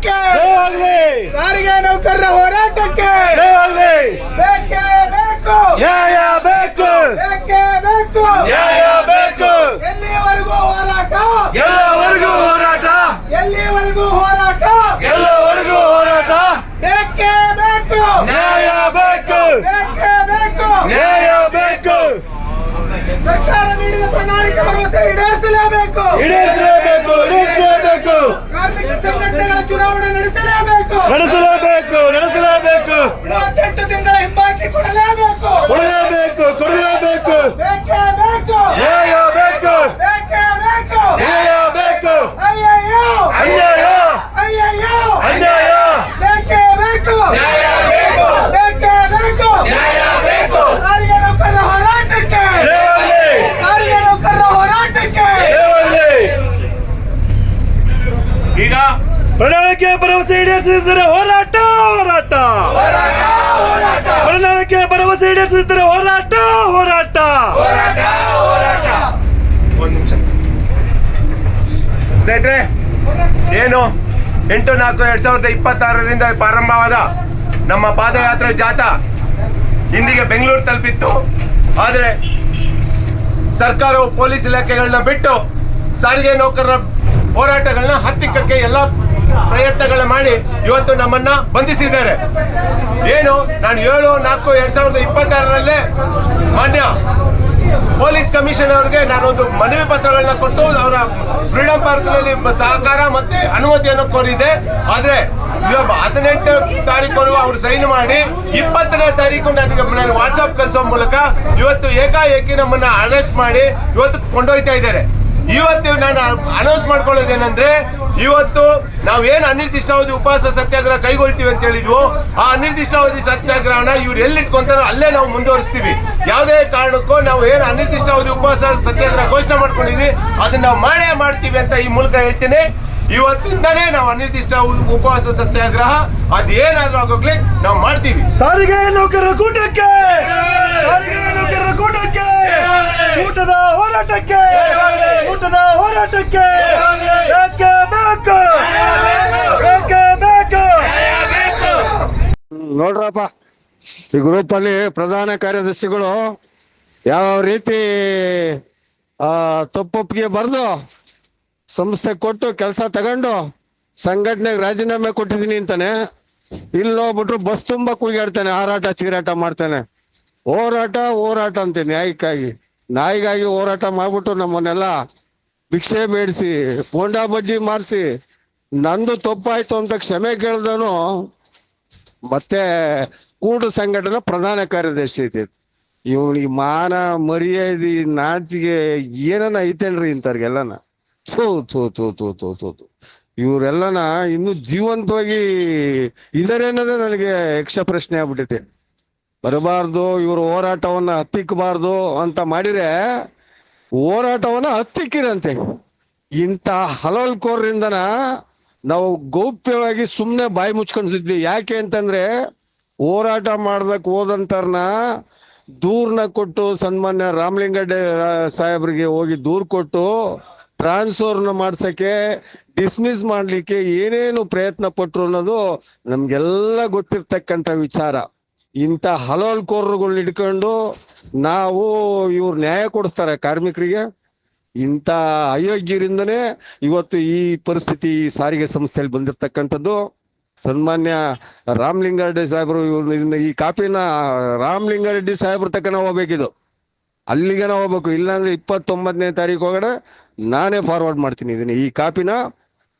ಹೋರಾಟಕ್ಕೆ ಸಾರಿಗೆ ನೌಕರರ ಹೋರಾಟಕ್ಕೆ ಬೇಕೇ ಬೇಕು ನ್ಯಾಯ ಬೇಕು, ಬೇಕೇ ಬೇಕು ನ್ಯಾಯ ಬೇಕು, ಎಲ್ಲಿಯವರೆಗೂ ಹೋರಾಟ, ಎಲ್ಲವರೆಗೂ ಹೋರಾಟ, ಎಲ್ಲಿಯವರೆಗೂ ಹೋರಾಟ, ಎಲ್ಲವರೆಗೂ ಹೋರಾಟ, ಬೇಕೇ ಬೇಕು ನ್ಯಾಯ ಬೇಕು, ಬೇಕೇ ಬೇಕು ನ್ಯಾಯ ಬೇಕು, ಸರ್ಕಾರ ನೀಡಿದ ಪ್ರಣಾಳಿಕೆ ಭರವಸೆ ಈಡೇರಿಸಲೇಬೇಕು, ಈಡೇರಿಸಲೇಬೇಕು, ಈಡೇರಿಸಲೇಬೇಕು, ಕಾರ್ಮಿಕ ಸಂಘಟನೆಗಳ ಚುನಾವಣೆ ನಡೆಸಲೇಬೇಕು, ನಡೆಸಲೇಬೇಕು, ನಡೆಸಲೇಬೇಕು, 38 ತಿಂಗಳ ಹಿಂಬಾಕಿ ಕೊಡಲೇಬೇಕು, ಕೊಡಲೇಬೇಕು, ಕೊಡಲೇಬೇಕು, ಬೇಕೇ ಬೇಕು ನ್ಯಾಯ ಬೇಕು, ಬೇಕೇ ಬೇಕು ನ್ಯಾಯ ಬೇಕು, ಅಯ್ಯಯ್ಯೋ ಅನ್ಯಾಯ, ಅಯ್ಯಯ್ಯೋ ಅನ್ಯಾಯ, ಬೇಕೇ ಬೇಕು ನ್ಯಾಯ ಬೇಕು, ಬೇಕೇ ಬೇಕು ನ್ಯಾಯ ಬೇಕು, ಸಾರಿಗೆ ನೌಕರರ ಹೋರಾಟಕ್ಕೆ, ಜಯವಾಗಲಿ, ಸಾರಿಗೆ ನೌಕರರ ಹೋರಾಟಕ್ಕೆ. ಜಯವಾಗಲಿ. ಈಗ ಪ್ರಣಾಳಿಕೆ ಭರವಸೆ ಈಡೇರಿಸಿದರೆ ಹೋರಾಟ, ಹೋರಾಟ, ಪ್ರಣಾಳಿಕೆ ಭರವಸೆ ಈಡೇರಿಸಿದರೆ ಹೋರಾಟ, ಹೋರಾಟ. ಒಂದು ನಿಮಿಷ ಸ್ನೇಹಿತರೆ, ಏನು 8/4/2026ರಿಂದ ಪ್ರಾರಂಭವಾದ ನಮ್ಮ ಪಾದಯಾತ್ರೆ ಜಾಥಾ ಇಂದಿಗೆ ಬೆಂಗಳೂರು ತಲುಪಿತ್ತು. ಆದರೆ ಸರ್ಕಾರವು ಪೊಲೀಸ್ ಇಲಾಖೆಗಳನ್ನ ಬಿಟ್ಟು ಸಾರಿಗೆ ನೌಕರರ ಹೋರಾಟಗಳನ್ನ ಹತ್ತಿಕ್ಕಕ್ಕೆ ಎಲ್ಲ ಪ್ರಯತ್ನಗಳನ್ನ ಮಾಡಿ ಇವತ್ತು ನಮ್ಮನ್ನ ಬಂಧಿಸಿದ್ದಾರೆ. ಏನು, ನಾನು 7/4/2026 ಮಾನ್ಯ ಪೊಲೀಸ್ ಕಮಿಷನರ್ ಅವರಿಗೆ ನಾನೊಂದು ಮನವಿ ಪತ್ರಗಳನ್ನ ಕೊಟ್ಟು ಅವರ ಫ್ರೀಡಂ ಪಾರ್ಕ್ ನಲ್ಲಿ ಸಹಕಾರ ಮತ್ತೆ ಅನುಮತಿಯನ್ನು ಕೋರಿದೆ. ಆದ್ರೆ 18 ತಾರೀಕು ಅವರು ಸೈನ್ ಮಾಡಿ 20ನೇ ತಾರೀಕು ನನಗೆ ವಾಟ್ಸ್ಆಪ್ ಕಳಿಸೋ ಮೂಲಕ ಇವತ್ತು ಏಕಾಏಕಿ ನಮ್ಮನ್ನ ಅರೆಸ್ಟ್ ಮಾಡಿ ಇವತ್ತು ಕೊಂಡೊಯ್ತಾ ಇದ್ದಾರೆ. ಇವತ್ತು ನಾನು ಅನೌನ್ಸ್ ಮಾಡ್ಕೊಳ್ಳೋದೇನೆಂದ್ರೆ, ಇವತ್ತು ನಾವೇನು ಅನಿರ್ದಿಷ್ಟಾವಧಿ ಉಪವಾಸ ಸತ್ಯಾಗ್ರಹ ಕೈಗೊಳ್ತೀವಿ ಅಂತ ಹೇಳಿದ್ವು, ಆ ಅನಿರ್ದಿಷ್ಟಾವಧಿ ಸತ್ಯಾಗ್ರಹನ ಇವ್ರು ಎಲ್ಲಿಟ್ಕೊಂತಾರೋ ಅಲ್ಲೇ ನಾವು ಮುಂದುವರಿಸ್ತೀವಿ. ಯಾವುದೇ ಕಾರಣಕ್ಕೂ ನಾವು ಏನು ಅನಿರ್ದಿಷ್ಟಾವಧಿ ಉಪವಾಸ ಸತ್ಯಾಗ್ರಹ ಘೋಷಣೆ ಮಾಡ್ಕೊಂಡಿದ್ವಿ ಅದನ್ನ ನಾವು ಮಾಡೇ ಮಾಡ್ತೀವಿ ಅಂತ ಈ ಮೂಲಕ ಹೇಳ್ತೀನಿ. ಇವತ್ತಿಂದನೇ ನಾವು ಅನಿರ್ದಿಷ್ಟ ಉಪವಾಸ ಸತ್ಯಾಗ್ರಹ ಅದೇನಾದ್ರೂ ಆಗೋಗ್ಲಿ ನಾವು ಮಾಡ್ತೀವಿ. ಸಾರಿಗೆ ನೌಕರರ ಕೂಟಕ್ಕೆ, ಸಾರಿಗೆ ನೌಕರರ ಕೂಟಕ್ಕೆ, ಕೂಟದ ಹೋರಾಟಕ್ಕೆ, ಕೂಟದ ಹೋರಾಟಕ್ಕೆ ಬೇಕೇ ಬೇಕು, ಬೇಕೇ ಬೇಕು. ನೋಡ್ರಪ್ಪ, ಈ ಗ್ರೂಪ್ ಅಲ್ಲಿ ಪ್ರಧಾನ ಕಾರ್ಯದರ್ಶಿಗಳು ಯಾವ ರೀತಿ ತಪ್ಪೊಪ್ಪಿಗೆ ಬರೆದು ಸಂಸ್ಥೆ ಕೊಟ್ಟು ಕೆಲಸ ತಗೊಂಡು ಸಂಘಟನೆಗೆ ರಾಜೀನಾಮೆ ಕೊಟ್ಟಿದ್ದೀನಿ ಅಂತಾನೆ, ಇಲ್ಲಿ ಹೋಗ್ಬಿಟ್ರು ಬಸ್ ತುಂಬಾ ಕೂಗಾಡ್ತಾನೆ, ಹಾರಾಟ ಚೀರಾಟ ಮಾಡ್ತಾನೆ. ಹೋರಾಟ ಹೋರಾಟ ಅಂತೆ ನಾಯಿಗಾಗಿ ಹೋರಾಟ ಮಾಡ್ಬಿಟ್ಟು ನಮ್ಮನ್ನೆಲ್ಲ ಭಿಕ್ಷೆ ಬೇಡಿಸಿ ಬೋಂಡಾ ಬಜ್ಜಿ ಮಾರಿಸಿ ನಂದು ತಪ್ಪಾಯ್ತು ಅಂತ ಕ್ಷಮೆ ಕೇಳ್ದನು ಮತ್ತೆ ಕೂಡು ಸಂಘಟನೆ ಪ್ರಧಾನ ಕಾರ್ಯದರ್ಶಿ ಐತಿ. ಇವನಿಗೆ ಮಾನ ಮರ್ಯಾದೆ ನಾಚಿಗೆ ಏನನ ಐತೇನ್ರಿ ಇಂಥವ್ರಿಗೆಲ್ಲನ. ಥೂ ಥೂ ಥೂ ಥೂ ಥೂ ಥೂ ಥೂ ಇವರೆಲ್ಲನ ಇನ್ನು ಜೀವಂತವಾಗಿ ಇದಾರೆ ಅನ್ನೋದೇ ನನಗೆ ಯಕ್ಷ ಪ್ರಶ್ನೆ ಆಗ್ಬಿಟ್ಟೈತೆ. ಬರಬಾರ್ದು, ಇವರು ಹೋರಾಟವನ್ನ ಹತ್ತಿಕ್ಕಬಾರ್ದು ಅಂತ ಮಾಡಿದ್ರೆ ಹೋರಾಟವನ್ನ ಹತ್ತಿಕ್ಕಿರಂತೆ. ಇಂಥ ಹಲವಲ್ಕೋರ್ರಿಂದನ ನಾವು ಗೌಪ್ಯವಾಗಿ ಸುಮ್ಮನೆ ಬಾಯಿ ಮುಚ್ಕೊಂಡಿದ್ವಿ. ಯಾಕೆ ಅಂತಂದ್ರೆ ಹೋರಾಟ ಮಾಡ್ದಕ್ ಹೋದಂತಾರನ ದೂರ್ನ ಕೊಟ್ಟು ಸನ್ಮಾನ್ಯ ರಾಮಲಿಂಗಡ್ಡೆ ಸಾಹೇಬ್ರಿಗೆ ಹೋಗಿ ದೂರ್ ಕೊಟ್ಟು ಟ್ರಾನ್ಸ್ಫರ್ನ ಮಾಡ್ಸಕ್ಕೆ ಡಿಸ್ಮಿಸ್ ಮಾಡ್ಲಿಕ್ಕೆ ಏನೇನು ಪ್ರಯತ್ನ ಪಟ್ರು ಅನ್ನೋದು ನಮ್ಗೆಲ್ಲ ಗೊತ್ತಿರ್ತಕ್ಕಂಥ ವಿಚಾರ. ಇಂಥ ಹಲವಲ್ಕೋರ್ರುಗಳನ್ನ ಹಿಡ್ಕೊಂಡು ನಾವು ಇವ್ರು ನ್ಯಾಯ ಕೊಡಿಸ್ತಾರೆ ಕಾರ್ಮಿಕರಿಗೆ. ಇಂಥ ಅಯೋಗ್ಯರಿಂದನೇ ಇವತ್ತು ಈ ಪರಿಸ್ಥಿತಿ ಸಾರಿಗೆ ಸಂಸ್ಥೆಯಲ್ಲಿ ಬಂದಿರ್ತಕ್ಕಂಥದ್ದು. ಸನ್ಮಾನ್ಯ ರಾಮಲಿಂಗಾರೆಡ್ಡಿ ಸಾಹೇಬರು ಈ ಕಾಪಿನ ರಾಮಲಿಂಗಾರೆಡ್ಡಿ ಸಾಹೇಬ್ರ ತಕ್ಕನ ಹೋಗ್ಬೇಕಿದು, ಅಲ್ಲಿಗೆನ ಹೋಗ್ಬೇಕು. ಇಲ್ಲಾಂದ್ರೆ 29ನೇ ತಾರೀಕು ಒಳಗಡೆ ನಾನೇ ಫಾರ್ವರ್ಡ್ ಮಾಡ್ತೀನಿ ಇದನ್ನ, ಈ ಕಾಪಿನ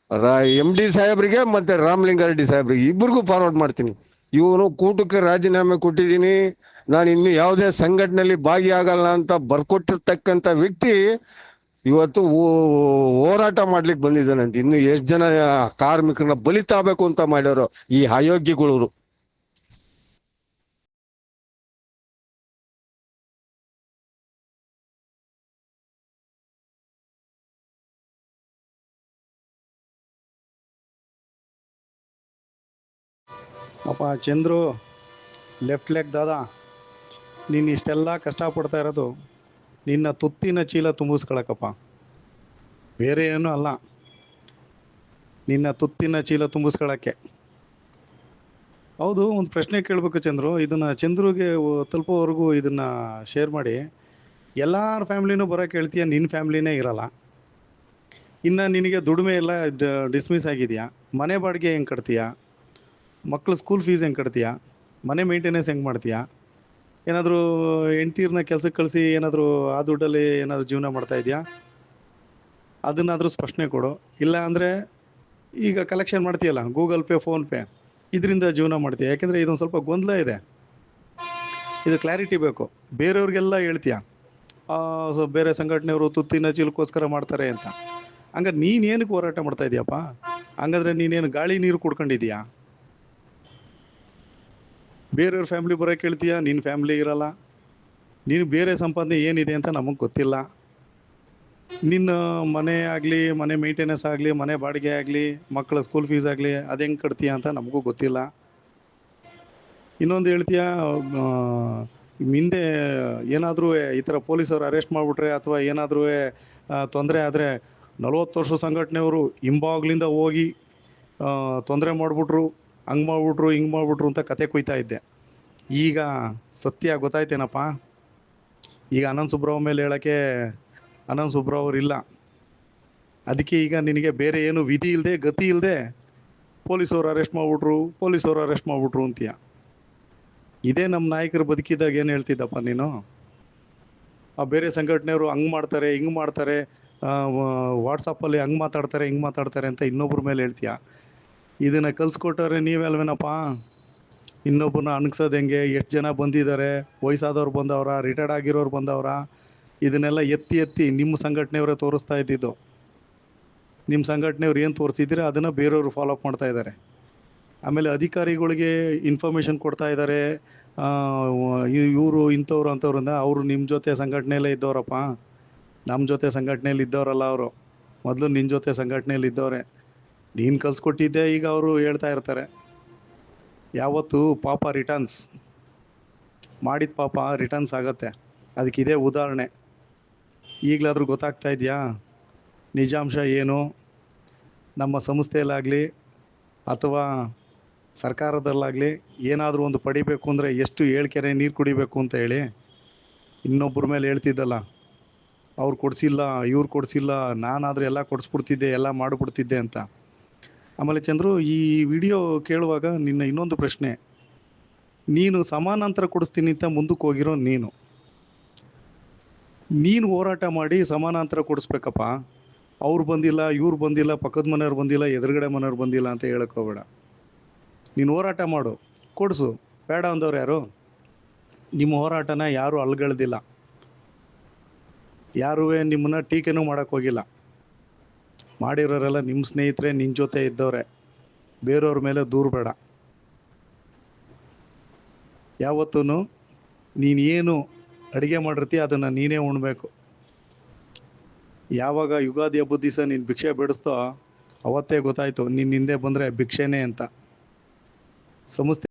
MD ಸಾಹೇಬ್ರಿಗೆ ಮತ್ತೆ ರಾಮಲಿಂಗಾರೆಡ್ಡಿ ಸಾಹೇಬ್ರಿಗೆ ಇಬ್ಬರಿಗೂ ಫಾರ್ವರ್ಡ್ ಮಾಡ್ತೀನಿ. ಇವನು ಕೂಟಕ್ಕೆ ರಾಜೀನಾಮೆ ಕೊಟ್ಟಿದ್ದೀನಿ, ನಾನು ಇನ್ನು ಯಾವುದೇ ಸಂಘಟನೆಯಲ್ಲಿ ಭಾಗಿಯಾಗಲ್ಲ ಅಂತ ಬರ್ಕೊಟ್ಟಿರ್ತಕ್ಕಂಥ ವ್ಯಕ್ತಿ ಇವತ್ತು ಹೋರಾಟ ಮಾಡ್ಲಿಕ್ಕೆ ಬಂದಿದ್ದಾನಂತ. ಇನ್ನು ಎಷ್ಟು ಜನ ಕಾರ್ಮಿಕರನ್ನ ಬಲಿತಾಗಬೇಕು ಅಂತ ಮಾಡ್ಯಾರೋ ಈ ಅಯೋಗ್ಯಗಳು. ಅಪ್ಪ ಚಂದ್ರು, ಲೆಫ್ಟ್ ಲೆಗ್ ದಾದಾ, ನೀನು ಇಷ್ಟೆಲ್ಲ ಕಷ್ಟಪಡ್ತಾ ಇರೋದು ನಿನ್ನ ತುತ್ತಿನ ಚೀಲ ತುಂಬಿಸ್ಕೊಳಕಪ್ಪ, ಬೇರೆ ಏನೂ ಅಲ್ಲ. ನಿನ್ನ ತುತ್ತಿನ ಚೀಲ ತುಂಬಿಸ್ಕೊಳ್ಳೋಕ್ಕೆ. ಹೌದು, ಒಂದು ಪ್ರಶ್ನೆ ಕೇಳಬೇಕು ಚಂದ್ರು. ಇದನ್ನು ಚಂದ್ರುಗೆ ತಲುಪೋವರೆಗೂ ಇದನ್ನು ಶೇರ್ ಮಾಡಿ. ಎಲ್ಲರ ಫ್ಯಾಮ್ಲಿನೂ ಬರೋಕ್ಕೆ ಹೇಳ್ತೀಯ, ನಿನ್ನ ಫ್ಯಾಮ್ಲಿನೇ ಇರಲ್ಲ. ಇನ್ನು ನಿನಗೆ ದುಡಿಮೆ ಎಲ್ಲ ಡಿಸ್ಮಿಸ್ ಆಗಿದೆಯಾ? ಮನೆ ಬಾಡಿಗೆ ಹೆಂಗೆ ಕಟ್ತೀಯಾ? ಮಕ್ಳು ಸ್ಕೂಲ್ ಫೀಸ್ ಹೆಂಗೆ ಕಟ್ತೀಯಾ? ಮನೆ ಮೇಂಟೆನೆನ್ಸ್ ಹೆಂಗೆ ಮಾಡ್ತೀಯಾ? ಏನಾದರೂ ಹೆಂಡ್ತೀರನ್ನ ಕೆಲಸಕ್ಕೆ ಕಳಿಸಿ ಏನಾದರೂ ಆ ದುಡ್ಡಲ್ಲಿ ಏನಾದರೂ ಜೀವನ ಮಾಡ್ತಾ ಇದೆಯಾ? ಅದನ್ನಾದರೂ ಸ್ಪಷ್ಟನೆ ಕೊಡು. ಇಲ್ಲ ಅಂದರೆ ಈಗ ಕಲೆಕ್ಷನ್ ಮಾಡ್ತೀಯಲ್ಲ, ಗೂಗಲ್ ಪೇ, ಫೋನ್ಪೇ, ಇದರಿಂದ ಜೀವನ ಮಾಡ್ತೀಯ. ಯಾಕೆಂದರೆ ಇದೊಂದು ಸ್ವಲ್ಪ ಗೊಂದಲ ಇದೆ, ಇದು ಕ್ಲಾರಿಟಿ ಬೇಕು. ಬೇರೆಯವ್ರಿಗೆಲ್ಲ ಹೇಳ್ತೀಯ ಬೇರೆ ಸಂಘಟನೆಯವರು ತುತ್ತಿನ ಚೀಲಕ್ಕೋಸ್ಕರ ಮಾಡ್ತಾರೆ ಅಂತ. ಹಂಗಾರೆ ನೀನು ಏನಕ್ಕೆ ಹೋರಾಟ ಮಾಡ್ತಾ ಇದೀಯಪ್ಪ? ಹಂಗಾದ್ರೆ ನೀನೇನು ಗಾಳಿ ನೀರು ಕುಡ್ಕೊಂಡಿದೀಯಾ? ಬೇರೆಯವ್ರ ಫ್ಯಾಮ್ಲಿ ಬರೋಕ್ಕೆ ಹೇಳ್ತೀಯ, ನಿನ್ನ ಫ್ಯಾಮ್ಲಿ ಇರಲ್ಲ. ನೀನು ಬೇರೆ ಸಂಪಾದನೆ ಏನಿದೆ ಅಂತ ನಮಗೆ ಗೊತ್ತಿಲ್ಲ. ನಿನ್ನ ಮನೆ ಆಗಲಿ, ಮನೆ ಮೇಂಟೆನೆನ್ಸ್ ಆಗಲಿ, ಮನೆ ಬಾಡಿಗೆ ಆಗಲಿ, ಮಕ್ಕಳ ಸ್ಕೂಲ್ ಫೀಸ್ ಆಗಲಿ, ಅದು ಹೆಂಗೆ ಕಟ್ತೀಯ ಅಂತ ನಮಗೂ ಗೊತ್ತಿಲ್ಲ. ಇನ್ನೊಂದು ಹೇಳ್ತೀಯ, ಹಿಂದೆ ಏನಾದರೂ ಈ ಥರ ಪೊಲೀಸರು ಅರೆಸ್ಟ್ ಮಾಡಿಬಿಟ್ರೆ ಅಥವಾ ಏನಾದರೂ ತೊಂದರೆ ಆದರೆ 40 ವರ್ಷ ಸಂಘಟನೆಯವರು ಹಿಂಬಾಗ್ಲಿಂದ ಹೋಗಿ ತೊಂದರೆ ಮಾಡಿಬಿಟ್ರು, ಹಂಗೆ ಮಾಡಿಬಿಟ್ರು, ಹಿಂಗೆ ಮಾಡಿಬಿಟ್ರು ಅಂತ ಕತೆ ಕೊಯ್ತಾ ಇದ್ದೆ. ಈಗ ಸತ್ಯ ಗೊತ್ತಾಯ್ತೇನಪ್ಪ? ಈಗ ಅನಂತ್ ಸುಬ್ರಾವ್ ಮೇಲೆ ಹೇಳೋಕ್ಕೆ ಅನಂತ್ ಸುಬ್ರಾವ್ ಅವರಿಲ್ಲ. ಅದಕ್ಕೆ ಈಗ ನಿನಗೆ ಬೇರೆ ಏನು ವಿಧಿ ಇಲ್ಲದೆ, ಗತಿ ಇಲ್ಲದೆ ಪೊಲೀಸವ್ರು ಅರೆಸ್ಟ್ ಮಾಡಿಬಿಟ್ರು ಅಂತೀಯ. ಇದೇ ನಮ್ಮ ನಾಯಕರು ಬದುಕಿದಾಗ ಏನು ಹೇಳ್ತಿದ್ದಪ್ಪ ನೀನು? ಬೇರೆ ಸಂಘಟನೆಯವರು ಹಂಗೆ ಮಾಡ್ತಾರೆ, ಹಿಂಗೆ ಮಾಡ್ತಾರೆ, ವಾಟ್ಸಪ್ಪಲ್ಲಿ ಹಂಗೆ ಮಾತಾಡ್ತಾರೆ, ಹಿಂಗೆ ಮಾತಾಡ್ತಾರೆ ಅಂತ ಇನ್ನೊಬ್ಬರ ಮೇಲೆ ಹೇಳ್ತೀಯ. ಇದನ್ನು ಕಲಿಸ್ಕೊಟ್ಟವ್ರೆ ನೀವಲ್ವೇನಪ್ಪ? ಇನ್ನೊಬ್ಬರನ್ನ ಅಣಗ್ಸೋದು ಹೆಂಗೆ? ಎಷ್ಟು ಜನ ಬಂದಿದ್ದಾರೆ? ವಯಸ್ಸಾದವ್ರು ಬಂದವ್ರ, ರಿಟೈರ್ಡ್ ಆಗಿರೋರು ಬಂದವ್ರ? ಇದನ್ನೆಲ್ಲ ಎತ್ತಿ ನಿಮ್ಮ ಸಂಘಟನೆಯವರೇ ತೋರಿಸ್ತಾ ಇದ್ದಿದ್ದು. ನಿಮ್ಮ ಸಂಘಟನೆಯವ್ರು ಏನು ತೋರಿಸಿದ್ರೆ ಅದನ್ನು ಬೇರೆಯವರು ಫಾಲೋಅಪ್ ಮಾಡ್ತಾ ಇದ್ದಾರೆ. ಆಮೇಲೆ ಅಧಿಕಾರಿಗಳಿಗೆ ಇನ್ಫಾರ್ಮೇಷನ್ ಕೊಡ್ತಾ ಇದ್ದಾರೆ, ಇವರು ಇಂಥವ್ರು ಅಂಥವ್ರಿಂದ. ಅವರು ನಿಮ್ಮ ಜೊತೆ ಸಂಘಟನೆಯಲ್ಲೇ ಇದ್ದವರಪ್ಪ, ನಮ್ಮ ಜೊತೆ ಸಂಘಟನೆಯಲ್ಲಿ ಇದ್ದವರಲ್ಲ ಅವರು. ಮೊದಲು ನಿನ್ನ ಜೊತೆ ಸಂಘಟನೆಯಲ್ಲಿ ಇದ್ದವ್ರೆ. ನೀನು ಕಲಿಸ್ಕೊಟ್ಟಿದ್ದೆ ಈಗ ಅವರು ಹೇಳ್ತಾ ಇರ್ತಾರೆ. ಯಾವತ್ತು ಪಾಪ ರಿಟರ್ನ್ಸ್ ಮಾಡಿದ ಪಾಪ ರಿಟರ್ನ್ಸ್ ಆಗತ್ತೆ. ಅದಕ್ಕಿದೇ ಉದಾಹರಣೆ. ಈಗಲಾದರೂ ಗೊತ್ತಾಗ್ತಾ ಇದೆಯಾ ನಿಜಾಂಶ ಏನು? ನಮ್ಮ ಸಂಸ್ಥೆಯಲ್ಲಾಗಲಿ ಅಥವಾ ಸರ್ಕಾರದಲ್ಲಾಗಲಿ ಏನಾದರೂ ಒಂದು ಪಡಿಬೇಕು ಅಂದರೆ ಎಷ್ಟು ಏಳ್ಕೆರೆ ನೀರು ಕುಡಿಬೇಕು ಅಂತ ಹೇಳಿ ಇನ್ನೊಬ್ಬರ ಮೇಲೆ ಹೇಳ್ತಿದ್ದಲ್ಲ, ಅವ್ರು ಕೊಡಿಸಿಲ್ಲ, ಇವ್ರು ಕೊಡಿಸಿಲ್ಲ, ನಾನಾದರೂ ಎಲ್ಲ ಕೊಡಿಸ್ಬಿಡ್ತಿದ್ದೆ, ಎಲ್ಲ ಮಾಡಿಬಿಡ್ತಿದ್ದೆ ಅಂತ. ಆಮೇಲೆ ಚಂದ್ರು, ಈ ವಿಡಿಯೋ ಕೇಳುವಾಗ ನಿನ್ನ ಇನ್ನೊಂದು ಪ್ರಶ್ನೆ, ನೀನು ಸಮಾನಾಂತರ ಕೊಡಿಸ್ತೀನಿ ಅಂತ ಮುಂದಕ್ಕೆ ಹೋಗಿರೋ ನೀನು ಹೋರಾಟ ಮಾಡಿ ಸಮಾನಾಂತರ ಕೊಡಿಸ್ಬೇಕಪ್ಪ. ಅವ್ರು ಬಂದಿಲ್ಲ, ಇವ್ರು ಬಂದಿಲ್ಲ, ಪಕ್ಕದ ಮನೆಯವ್ರು ಬಂದಿಲ್ಲ, ಎದುರುಗಡೆ ಮನೆಯವ್ರು ಬಂದಿಲ್ಲ ಅಂತ ಹೇಳಕ್ಕೆ ಹೋಗಬೇಡ. ನೀನು ಹೋರಾಟ ಮಾಡು, ಕೊಡಿಸು. ಬೇಡ ಅಂದವ್ರು ಯಾರು? ನಿಮ್ಮ ಹೋರಾಟನ ಯಾರೂ ಅಲ್ಗಳ್ದಿಲ್ಲ, ಯಾರೂ ನಿಮ್ಮನ್ನು ಟೀಕೆನೂ ಮಾಡೋಕ್ಕೆ ಹೋಗಿಲ್ಲ. ಮಾಡಿರೋರೆಲ್ಲ ನಿಮ್ಮ ಸ್ನೇಹಿತರೆ, ನಿನ್ನ ಜೊತೆ ಇದ್ದವ್ರೆ. ಬೇರೆಯವ್ರ ಮೇಲೆ ದೂರಬೇಡ. ಯಾವತ್ತೂ ನೀನು ಏನು ಅಡುಗೆ ಮಾಡಿರ್ತೀಯ ಅದನ್ನು ನೀನೇ ಉಣ್ಬೇಕು. ಯಾವಾಗ ಯುಗಾದಿ ಹಬ್ಬದ ದಿವಸ ನೀನು ಭಿಕ್ಷೆ ಬೇಡಿಸ್ತೋ ಅವತ್ತೇ ಗೊತ್ತಾಯಿತು ನಿನ್ನ ಹಿಂದೆ ಬಂದರೆ ಭಿಕ್ಷೆನೇ ಅಂತ. ಸಂಸ್ಥೆ